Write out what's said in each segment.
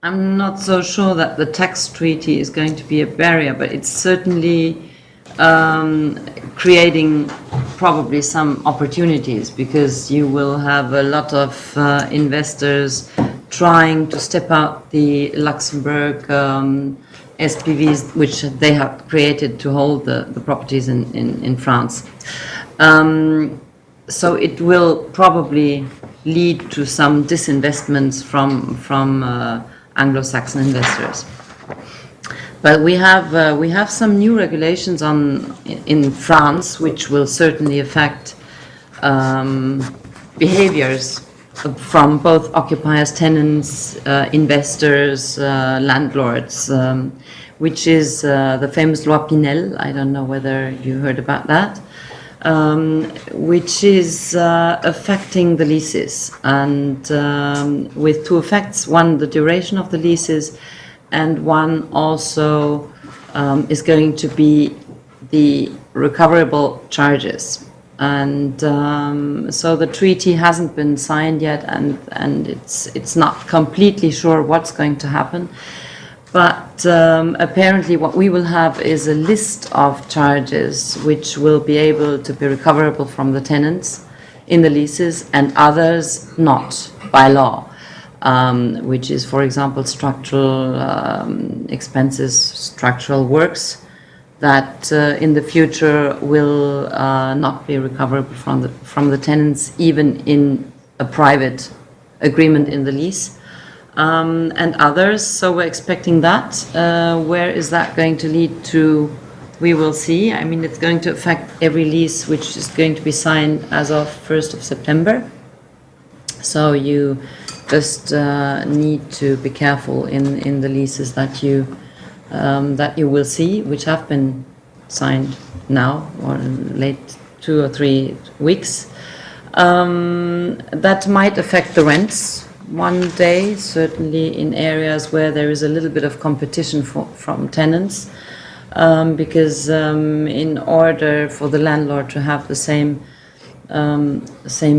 I'm not so sure that the tax treaty is going to be a barrier, but it's certainly creating probably some opportunities, because you will have a lot of investors trying to step out the Luxembourg SPVs, which they have created to hold the properties in France. So it will probably lead to some disinvestments from Anglo-Saxon investors. But we have some new regulations in France, which will certainly affect behaviors from both occupiers, tenants, investors, landlords, which is the famous Loi Pinel. I don't know whether you heard about that, which is affecting the leases, and with two effects. One, the duration of the leases, and one also is going to be the recoverable charges. And so the treaty hasn't been signed yet, and it's not completely sure what's going to happen. But apparently what we will have is a list of charges which will be able to be recoverable from the tenants in the leases, and others not by law. Which is, for example, structural expenses, structural works that in the future will not be recoverable from the tenants, even in a private agreement in the lease, and others. So we're expecting that. Where is that going to lead to? We will see. I mean, it's going to affect every lease which is going to be signed as of 1st of September. So you just need to be careful in the leases that you will see, which have been signed now or in late 2 or 3 weeks. That might affect the rents one day, certainly in areas where there is a little bit of competition from tenants, because in order for the landlord to have the same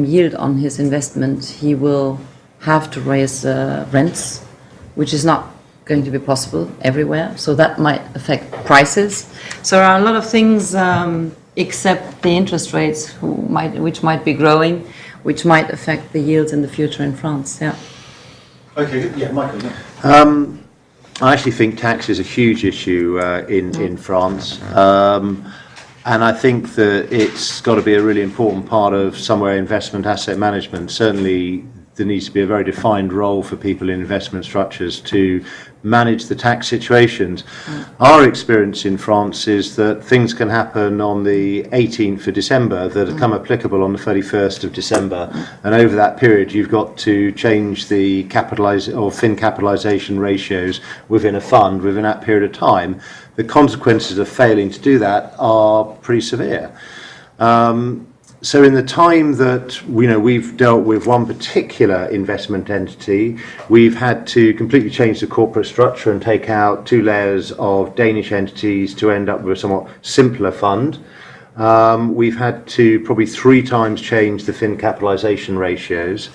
yield on his investment, he will have to raise rents, which is not going to be possible everywhere. So that might affect prices. So there are a lot of things, except the interest rates, which might be growing, which might affect the yields in the future in France. Yeah. Okay. Yeah, Michael. Yeah. I actually think tax is a huge issue in France. And I think that it's got to be a really important part of somewhere investment asset management. Certainly there needs to be a very defined role for people in investment structures to manage the tax situations. Our experience in France is that things can happen on the 18th of December that become applicable on the 31st of December. And over that period, you've got to change the fin capitalization ratios within a fund within that period of time. The consequences of failing to do that are pretty severe. So in the time that we've dealt with one particular investment entity, we've had to completely change the corporate structure and take out 2 layers of Danish entities to end up with a somewhat simpler fund. We've had to probably 3 times change the fin capitalization ratios.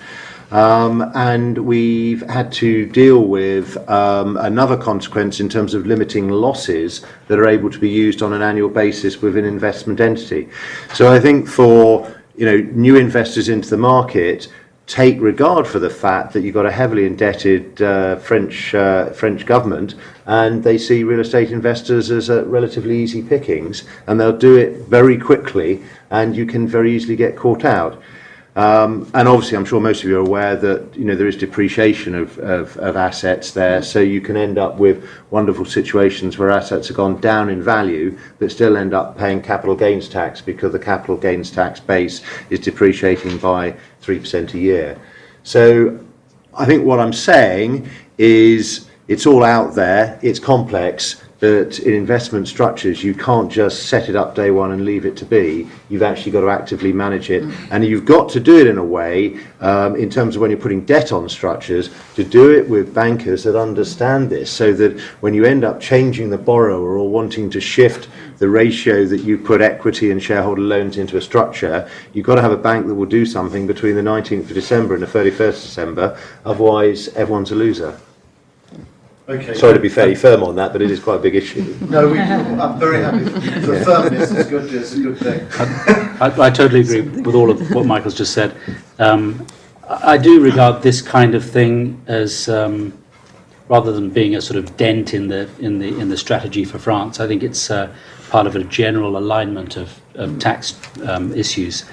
And we've had to deal with another consequence in terms of limiting losses that are able to be used on an annual basis with an investment entity. So I think for new investors into the market, take regard for the fact that you've got a heavily indebted French government, and they see real estate investors as relatively easy pickings, and they'll do it very quickly, and you can very easily get caught out. And obviously, I'm sure most of you are aware that there is depreciation of assets there, so you can end up with wonderful situations where assets have gone down in value, but still end up paying capital gains tax because the capital gains tax base is depreciating by 3% a year. So I think what I'm saying is it's all out there, it's complex. But in investment structures, you can't just set it up day one and leave it to be. You've actually got to actively manage it. And you've got to do it in a way, in terms of when you're putting debt on structures, to do it with bankers that understand this, so that when you end up changing the borrower or wanting to shift the ratio that you put equity and shareholder loans into a structure, you've got to have a bank that will do something between the 19th of December and the 31st of December. Otherwise, everyone's a loser. Okay. Sorry to be fairly firm on that, but it is quite a big issue. No, I'm very happy. The firmness is good. It's a good thing. I totally agree with all of what Michael's just said. I do regard this kind of thing as rather than being a sort of dent in the strategy for France. I think it's part of a general alignment of tax issues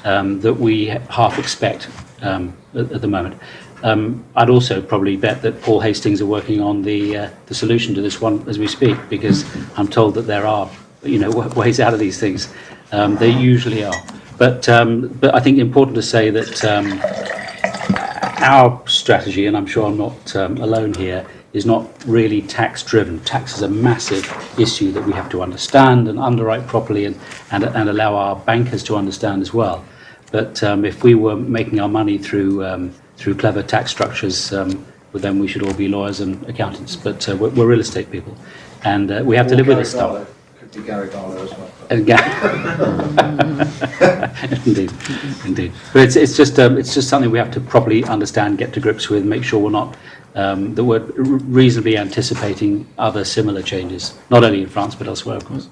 that we half expect at the moment. I'd also probably bet that Paul Hastings are working on the solution to this one as we speak, because I'm told that there are, ways out of these things. They usually are. But I think important to say that our strategy, and I'm sure I'm not alone here, is not really tax driven. Tax is a massive issue that we have to understand and underwrite properly and allow our bankers to understand as well. But if we were making our money through clever tax structures, well, then we should all be lawyers and accountants. But we're real estate people, and we have to live with this stuff. Could be Gary Barlow as well. Indeed. But it's just something we have to properly understand, get to grips with, make sure we're not that we're reasonably anticipating other similar changes, not only in France but elsewhere, of course.